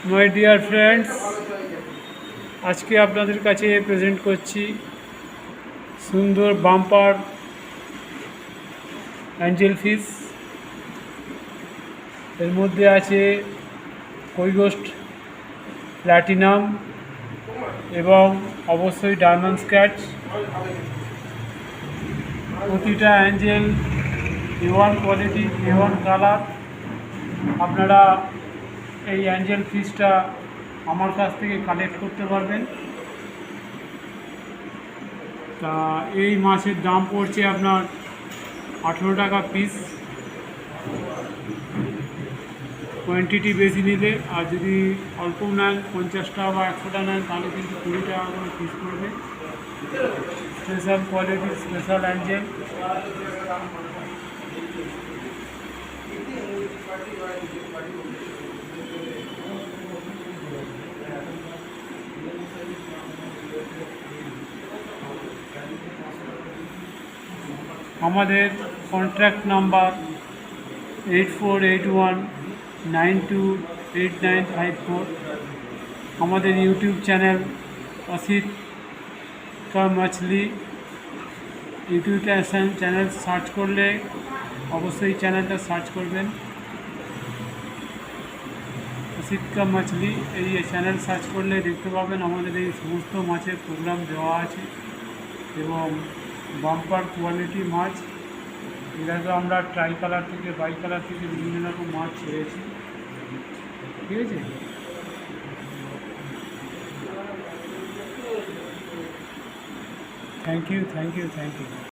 My dear friends, আজকে আপনাদের কাছে প্রেজেন্ট করছি সুন্দর বাম্পার অ্যাঞ্জেল ফিশ। এর মধ্যে আছে কৈগোস্ট প্ল্যাটিনাম এবং অবশ্যই ডায়মন্ড স্ক্যাচ। প্রতিটা Angel A1 quality, A1 colour. আপনারা এই অ্যাঞ্জেল ফিশটা আমার কাছ থেকে কালেক্ট করতে পারবেন। তা এই মাছের দাম পড়ছে আপনার 18 টাকা পিস, কোয়ান্টিটি বেশি নিলে। আর যদি অল্প নেন, 50টা বা 100টা নেন, তাহলে কিন্তু 20 টাকা করে পিস পড়বে। Special quality, special Angel. আমাদের কন্ট্যাক্ট নাম্বার 8481928954। আমাদের ইউটিউব চ্যানেল অসিত কা মাছলি। ইউটিউব চ্যানেল সার্চ করলে অবশ্যই চ্যানেলটা সার্চ করবেন, অসিত কা মাছলি। এই চ্যানেল সার্চ করলে দেখতে পাবেন আমাদের এই সমস্ত মাছের প্রোগ্রাম দেওয়া আছে এবং বাম্পার কোয়ালিটি মাছ। এটাকে আমরা ট্রাই কালার থেকে, বাই কালার থেকে বিভিন্ন রকম মাছ ছেড়েছি, ঠিক আছে। Thank you.